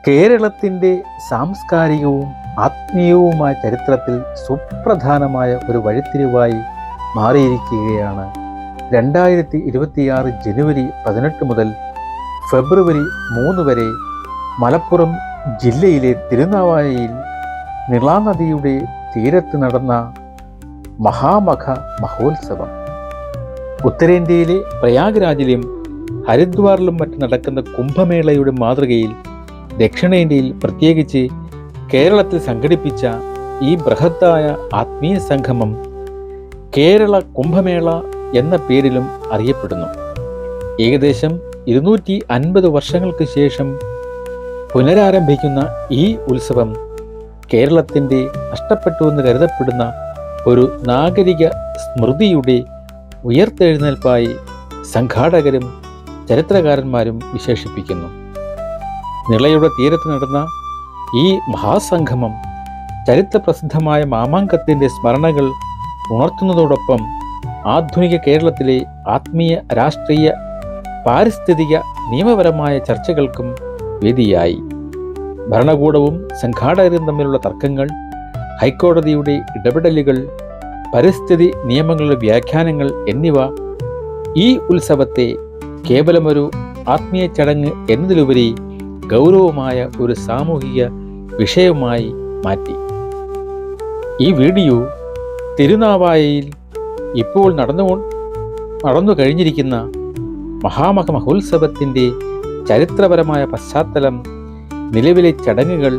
കേരളത്തിൻ്റെ സാംസ്കാരികവും ആത്മീയവുമായ ചരിത്രത്തിൽ സുപ്രധാനമായ ഒരു വഴിത്തിരിവായി മാറിയിരിക്കുകയാണ് 2026 ജനുവരി 18 മുതൽ ഫെബ്രുവരി 3 വരെ മലപ്പുറം ജില്ലയിലെ തിരുനാവായയിൽ നിളാനദിയുടെ തീരത്ത് നടന്ന മഹാമഘ മഹോത്സവം. ഉത്തരേന്ത്യയിലെ പ്രയാഗ്രാജിലും ഹരിദ്വാറിലും മറ്റും നടക്കുന്ന കുംഭമേളയുടെ മാതൃകയിൽ ദക്ഷിണേന്ത്യയിൽ പ്രത്യേകിച്ച് കേരളത്തിൽ സംഘടിപ്പിച്ച ഈ ബൃഹത്തായ ആത്മീയ സംഗമം കേരള കുംഭമേള എന്ന പേരിലും അറിയപ്പെടുന്നു. ഏകദേശം 250 വർഷങ്ങൾക്ക് ശേഷം പുനരാരംഭിക്കുന്ന ഈ ഉത്സവം കേരളത്തിൻ്റെ നഷ്ടപ്പെട്ടുവെന്ന് കരുതപ്പെടുന്ന ഒരു നാഗരിക സ്മൃതിയുടെ ഉയർത്തെഴുന്നേൽപ്പായി സംഘാടകരും ചരിത്രകാരന്മാരും വിശേഷിപ്പിക്കുന്നു. നിളയുടെ തീരത്ത് നടന്ന ഈ മഹാസംഗമം ചരിത്രപ്രസിദ്ധമായ മാമാങ്കത്തിൻ്റെ സ്മരണകൾ ഉണർത്തുന്നതോടൊപ്പം ആധുനിക കേരളത്തിലെ ആത്മീയ, രാഷ്ട്രീയ, പാരിസ്ഥിതിക, നിയമപരമായ ചർച്ചകൾക്കും വേദിയായി. ഭരണകൂടവും സംഘാടകരും തമ്മിലുള്ള തർക്കങ്ങൾ, ഹൈക്കോടതിയുടെ ഇടപെടലുകൾ, പരിസ്ഥിതി നിയമങ്ങളുടെ വ്യാഖ്യാനങ്ങൾ എന്നിവ ഈ ഉത്സവത്തെ കേവലമൊരു ആത്മീയ ചടങ്ങ് എന്നതിലുപരി ഗൗരവമായ ഒരു സാമൂഹിക വിഷയമായി മാറ്റി. ഈ വീഡിയോ തിരുനാവായയിൽ ഇപ്പോൾ നടന്നു കഴിഞ്ഞിരിക്കുന്ന മഹാമഘ മഹോത്സവത്തിൻ്റെ ചരിത്രപരമായ പശ്ചാത്തലം, നിലവിലെ ചടങ്ങുകൾ,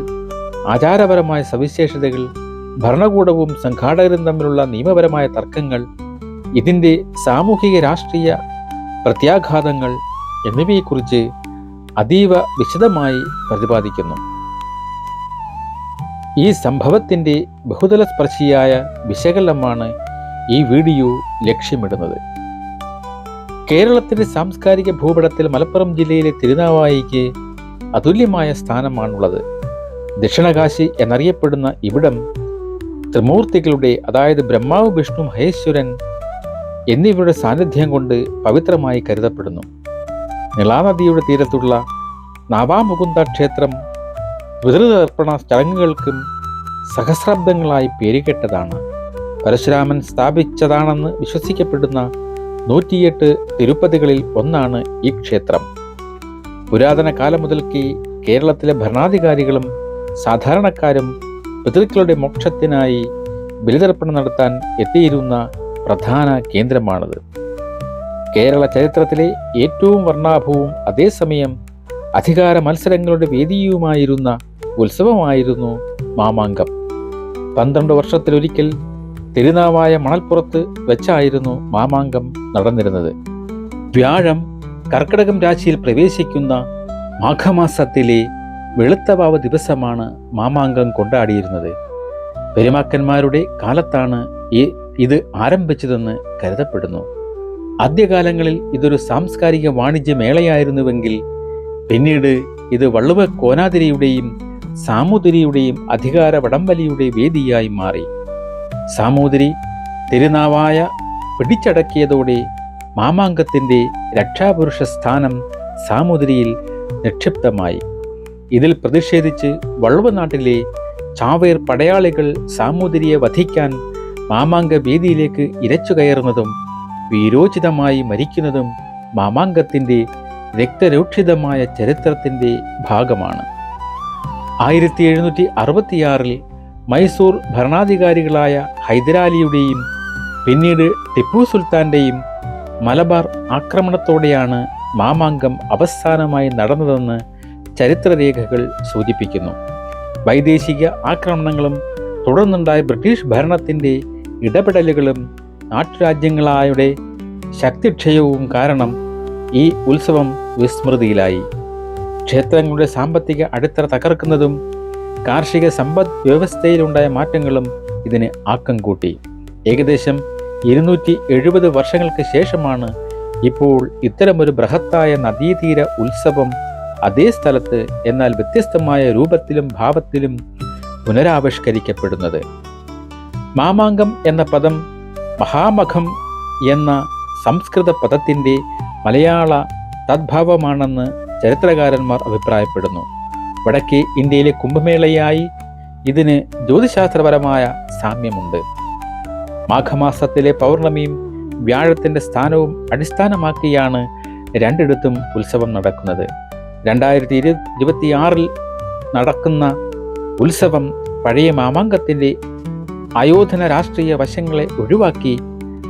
ആചാരപരമായ സവിശേഷതകൾ, ഭരണകൂടവും സംഘാടകരും തമ്മിലുള്ള നിയമപരമായ തർക്കങ്ങൾ, ഇതിൻ്റെ സാമൂഹിക രാഷ്ട്രീയ പ്രത്യാഘാതങ്ങൾ എന്നിവയെക്കുറിച്ച് അതീവ വിശദമായി പ്രതിപാദിക്കുന്നു. ഈ സംഭവത്തിൻ്റെ ബഹുതല സ്പർശിയായ വിശകലനമാണ് ഈ വീഡിയോ ലക്ഷ്യമിടുന്നത്. കേരളത്തിൻ്റെ സാംസ്കാരിക ഭൂപടത്തിൽ മലപ്പുറം ജില്ലയിലെ തിരുനാവായിക്ക് അതുല്യമായ സ്ഥാനമാണുള്ളത്. ദക്ഷിണകാശി എന്നറിയപ്പെടുന്ന ഇവിടം ത്രിമൂർത്തികളുടെ, അതായത് ബ്രഹ്മാവ്, വിഷ്ണു, മഹേശ്വരൻ എന്നിവരുടെ സാന്നിധ്യം കൊണ്ട് പവിത്രമായി കരുതപ്പെടുന്നു. നിളാനദിയുടെ തീരത്തുള്ള നാവാമുകുന്ദ ക്ഷേത്രം പിതൃതർപ്പണ ചടങ്ങുകൾക്കും സഹസ്രാബ്ദങ്ങളായി പേരുകേട്ടതാണ്. പരശുരാമൻ സ്ഥാപിച്ചതാണെന്ന് വിശ്വസിക്കപ്പെടുന്ന 108 തിരുപ്പതികളിൽ ഒന്നാണ് ഈ ക്ഷേത്രം. പുരാതന കാലം മുതൽക്കേ കേരളത്തിലെ ഭരണാധികാരികളും സാധാരണക്കാരും പിതൃക്കളുടെ മോക്ഷത്തിനായി ബലിതർപ്പണം നടത്താൻ എത്തിയിരുന്ന പ്രധാന കേന്ദ്രമാണിത്. കേരള ചരിത്രത്തിലെ ഏറ്റവും വർണ്ണാഭവും അതേസമയം അധികാര മത്സരങ്ങളുടെ വേദിയുമായിരുന്ന ഉത്സവമായിരുന്നു മാമാങ്കം. 12 വർഷത്തിലൊരിക്കൽ തിരുനാവായ മണൽപ്പുറത്ത് വെച്ചായിരുന്നു മാമാങ്കം നടന്നിരുന്നത്. വ്യാഴം കർക്കിടകം രാശിയിൽ പ്രവേശിക്കുന്ന മാഘമാസത്തിലെ വെളുത്തവാവ് ദിവസമാണ് മാമാങ്കം കൊണ്ടാടിയിരുന്നത്. പെരുമാക്കന്മാരുടെ കാലത്താണ് ഇത് ആരംഭിച്ചതെന്ന് കരുതപ്പെടുന്നു. ആദ്യകാലങ്ങളിൽ ഇതൊരു സാംസ്കാരിക വാണിജ്യ മേളയായിരുന്നുവെങ്കിൽ പിന്നീട് ഇത് വള്ളുവ കോനാതിരിയുടെയും സാമൂതിരിയുടെയും അധികാര വടംവലിയുടെ വേദിയായി മാറി. സാമൂതിരി തിരുനാവായ പിടിച്ചടക്കിയതോടെ മാമാങ്കത്തിൻ്റെ രക്ഷാപുരുഷ സ്ഥാനം സാമൂതിരിയിൽ നിക്ഷിപ്തമായി. ഇതിൽ പ്രതിഷേധിച്ച് വള്ളുവ നാട്ടിലെ ചാവേർ പടയാളികൾ സാമൂതിരിയെ വധിക്കാൻ മാമാങ്ക വേദിയിലേക്ക് ഇരച്ചു കയറുന്നതും വീരോചിതമായി മരിക്കുന്നതും മാമാങ്കത്തിൻ്റെ രക്തരൂക്ഷിതമായ ചരിത്രത്തിൻ്റെ ഭാഗമാണ്. 1766 മൈസൂർ ഭരണാധികാരികളായ ഹൈദരാലിയുടെയും പിന്നീട് ടിപ്പു സുൽത്താൻ്റെയും മലബാർ ആക്രമണത്തോടെയാണ് മാമാങ്കം അവസാനമായി നടന്നതെന്ന് ചരിത്രരേഖകൾ സൂചിപ്പിക്കുന്നു. വൈദേശിക ആക്രമണങ്ങളും തുടർന്നുണ്ടായ ബ്രിട്ടീഷ് ഭരണത്തിൻ്റെ ഇടപെടലുകളും നാട്ടുരാജ്യങ്ങളായുടെ ശക്തിക്ഷയവും കാരണം ഈ ഉത്സവം വിസ്മൃതിയിലായി. ക്ഷേത്രങ്ങളുടെ സാമ്പത്തിക അടിത്തറ തകർക്കുന്നതും കാർഷിക സമ്പദ് വ്യവസ്ഥയിലുണ്ടായ മാറ്റങ്ങളും ഇതിന് ആക്കം കൂട്ടി. ഏകദേശം 270 വർഷങ്ങൾക്ക് ശേഷമാണ് ഇപ്പോൾ ഇത്തരമൊരു ബൃഹത്തായ നദീതീര ഉത്സവം അതേ സ്ഥലത്ത്, എന്നാൽ വ്യത്യസ്തമായ രൂപത്തിലും ഭാവത്തിലും പുനരാവിഷ്കരിക്കപ്പെടുന്നത്. മാമാങ്കം എന്ന പദം മഹാമഘം എന്ന സംസ്കൃത പദത്തിൻ്റെ മലയാള തദ്ഭാവമാണെന്ന് ചരിത്രകാരന്മാർ അഭിപ്രായപ്പെടുന്നു. വടക്കേ ഇന്ത്യയിലെ കുംഭമേളയായി ഇതിന് ജ്യോതിശാസ്ത്രപരമായ സാമ്യമുണ്ട്. മാഘമാസത്തിലെ പൗർണമിയും വ്യാഴത്തിൻ്റെ സ്ഥാനവും അടിസ്ഥാനമാക്കിയാണ് രണ്ടിടത്തും ഉത്സവം നടക്കുന്നത്. 2026 നടക്കുന്ന ഉത്സവം പഴയ മാമാങ്കത്തിൻ്റെ ആയോധന രാഷ്ട്രീയ വശങ്ങളെ ഒഴിവാക്കി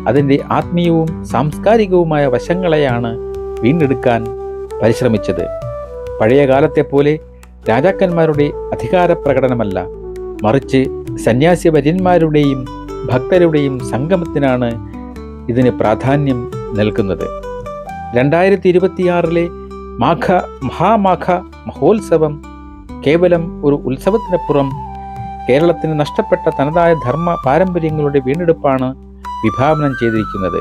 അതിൻ്റെ ആത്മീയവും സാംസ്കാരികവുമായ വശങ്ങളെയാണ് വീണ്ടെടുക്കാൻ പരിശ്രമിച്ചത്. പഴയ കാലത്തെ പോലെ രാജാക്കന്മാരുടെ അധികാര പ്രകടനമല്ല, മറിച്ച് സന്യാസി വര്യന്മാരുടെയും ഭക്തരുടെയും സംഗമത്തിനാണ് ഇതിന് പ്രാധാന്യം നൽകുന്നത്. 2026 മഹാമാഘ മഹോത്സവം കേവലം ഒരു ഉത്സവത്തിനപ്പുറം കേരളത്തിന് നഷ്ടപ്പെട്ട തനതായ ധർമ്മ പാരമ്പര്യങ്ങളുടെ വീണ്ടെടുപ്പാണ് വിഭാവനം ചെയ്തിരിക്കുന്നത്.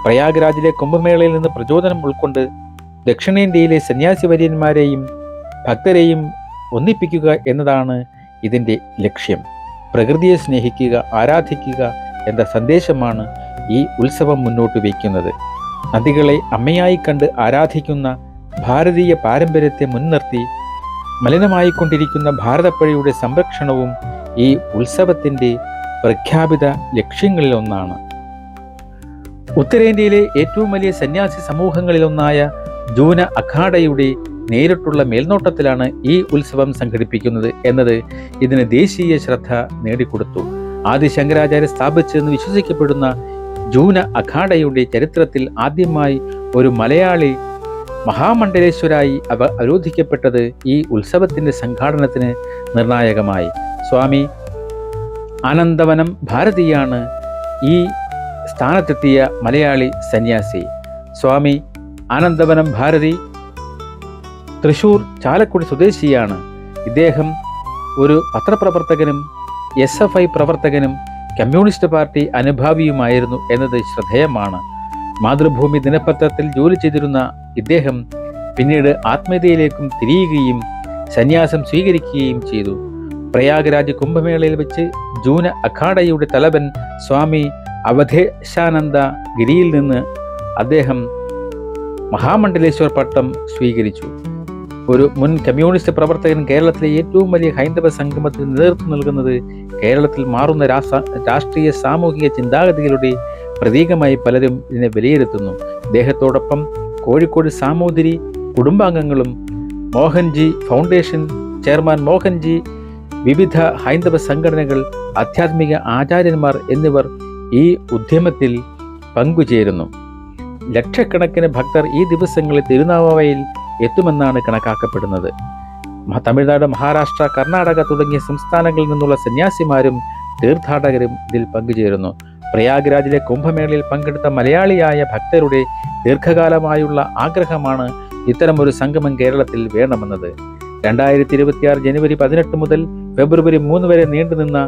പ്രയാഗ്രാജിലെ കുംഭമേളയിൽ നിന്ന് പ്രചോദനം ഉൾക്കൊണ്ട് ദക്ഷിണേന്ത്യയിലെ സന്യാസി വര്യന്മാരെയും ഭക്തരെയും ഒന്നിപ്പിക്കുക എന്നതാണ് ഇതിൻ്റെ ലക്ഷ്യം. പ്രകൃതിയെ സ്നേഹിക്കുക, ആരാധിക്കുക എന്ന സന്ദേശമാണ് ഈ ഉത്സവം മുന്നോട്ട് വയ്ക്കുന്നത്. നദികളെ അമ്മയായി കണ്ട് ആരാധിക്കുന്ന ഭാരതീയ പാരമ്പര്യത്തെ മുൻനിർത്തി മലിനമായിക്കൊണ്ടിരിക്കുന്ന ഭാരതപ്പുഴയുടെ സംരക്ഷണവും ഈ ഉത്സവത്തിൻ്റെ പ്രഖ്യാപിത ലക്ഷ്യങ്ങളിലൊന്നാണ്. ഉത്തരേന്ത്യയിലെ ഏറ്റവും വലിയ സന്യാസി സമൂഹങ്ങളിലൊന്നായ ജൂന അഖാഡയുടെ നേരിട്ടുള്ള മേൽനോട്ടത്തിലാണ് ഈ ഉത്സവം സംഘടിപ്പിക്കുന്നത് എന്നത് ഇതിന് ദേശീയ ശ്രദ്ധ നേടിക്കൊടുത്തു. ആദി ശങ്കരാചാര്യ സ്ഥാപിച്ചതെന്ന് വിശ്വസിക്കപ്പെടുന്ന ജൂന അഖാഡയുടെ ചരിത്രത്തിൽ ആദ്യമായി ഒരു മലയാളി മഹാമണ്ഡലേശ്വരായി അവരോധിക്കപ്പെട്ടത് ഈ ഉത്സവത്തിൻ്റെ സംഘാടനത്തിന് നിർണായകമായി. സ്വാമി ആനന്ദവനം ഭാരതിയാണ് ഈ സ്ഥാനത്തെത്തിയ മലയാളി സന്യാസി. സ്വാമി ആനന്ദവനം ഭാരതി തൃശൂർ ചാലക്കുടി സ്വദേശിയാണ്. ഇദ്ദേഹം ഒരു പത്രപ്രവർത്തകനും SFI പ്രവർത്തകനും കമ്മ്യൂണിസ്റ്റ് പാർട്ടി അനുഭാവിയുമായിരുന്നു എന്നത് ശ്രദ്ധേയമാണ്. മാതൃഭൂമി ദിനപത്രത്തിൽ ജോലി ചെയ്തിരുന്ന ഇദ്ദേഹം പിന്നീട് ആത്മീയതയിലേക്കും തിരിയുകയും സന്യാസം സ്വീകരിക്കുകയും ചെയ്തു. പ്രയാഗ്രാജ് കുംഭമേളയിൽ വെച്ച് ജൂന അഖാഡയുടെ തലവൻ സ്വാമി അവധേശാനന്ദ ഗിരിയിൽ നിന്ന് അദ്ദേഹം മഹാമണ്ഡലേശ്വർ പട്ടം സ്വീകരിച്ചു. ഒരു മുൻ കമ്മ്യൂണിസ്റ്റ് പ്രവർത്തകൻ കേരളത്തിലെ ഏറ്റവും വലിയ ഹൈന്ദവ സംഗമത്തിന് നേതൃത്വം നൽകുന്നത് കേരളത്തിൽ മാറുന്ന രാഷ്ട്രീയ സാമൂഹിക ചിന്താഗതികളുടെ പ്രതീകമായി പലരും ഇതിനെ വിലയിരുത്തുന്നു. ഇദ്ദേഹത്തോടൊപ്പം കോഴിക്കോട് സാമൂതിരി കുടുംബാംഗങ്ങളും മോഹൻജി ഫൗണ്ടേഷൻ ചെയർമാൻ മോഹൻജി, വിവിധ ഹൈന്ദവ സംഘടനകൾ, ആധ്യാത്മിക ആചാര്യന്മാർ എന്നിവർ ഈ ഉദ്യമത്തിൽ പങ്കുചേരുന്നു. ലക്ഷക്കണക്കിന് ഭക്തർ ഈ ദിവസങ്ങളിൽ തിരുനാവായയിൽ എത്തുമെന്നാണ് കണക്കാക്കപ്പെടുന്നത്. തമിഴ്നാട്, മഹാരാഷ്ട്ര, കർണാടക തുടങ്ങിയ സംസ്ഥാനങ്ങളിൽ നിന്നുള്ള സന്യാസിമാരും തീർത്ഥാടകരും ഇതിൽ പങ്കുചേരുന്നു. പ്രയാഗ്രാജിലെ കുംഭമേളയിൽ പങ്കെടുത്ത മലയാളിയായ ഭക്തരുടെ ദീർഘകാലമായുള്ള ആഗ്രഹമാണ് ഇത്തരമൊരു സംഗമം കേരളത്തിൽ വേണമെന്നത്. 2026 ജനുവരി 18 മുതൽ ഫെബ്രുവരി 3 വരെ നീണ്ടുനിന്ന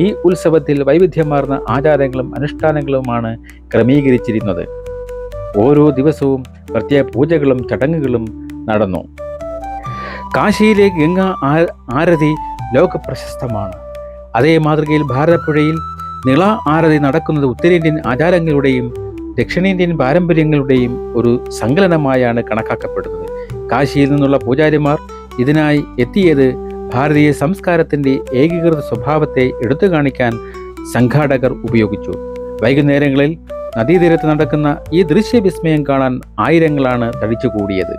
ഈ ഉത്സവത്തിൽ വൈവിധ്യമാർന്ന ആചാരങ്ങളും അനുഷ്ഠാനങ്ങളുമാണ് ക്രമീകരിച്ചിരുന്നത്. ഓരോ ദിവസവും പ്രത്യേക പൂജകളും ചടങ്ങുകളും നടന്നു. കാശിയിലെ ഗംഗാ ആരതി ലോക പ്രശസ്തമാണ്. അതേ മാതൃകയിൽ ഭാരതപ്പുഴയിൽ നിള ആരതി നടക്കുന്നത് ഉത്തരേന്ത്യൻ ആചാരങ്ങളുടെയും ദക്ഷിണേന്ത്യൻ പാരമ്പര്യങ്ങളുടെയും ഒരു സങ്കലനമായാണ് കണക്കാക്കപ്പെടുന്നത്. കാശിയിൽ നിന്നുള്ള പൂജാരിമാർ ഇതിനായി എത്തിയത് ഭാരതീയ സംസ്കാരത്തിൻ്റെ ഏകീകൃത സ്വഭാവത്തെ എടുത്തു കാണിക്കാൻ സംഘാടകർ ഉപയോഗിച്ചു. വൈകുന്നേരങ്ങളിൽ നദീതീരത്ത് നടക്കുന്ന ഈ ദൃശ്യവിസ്മയം കാണാൻ ആയിരങ്ങളാണ് തടിച്ചുകൂടിയത്.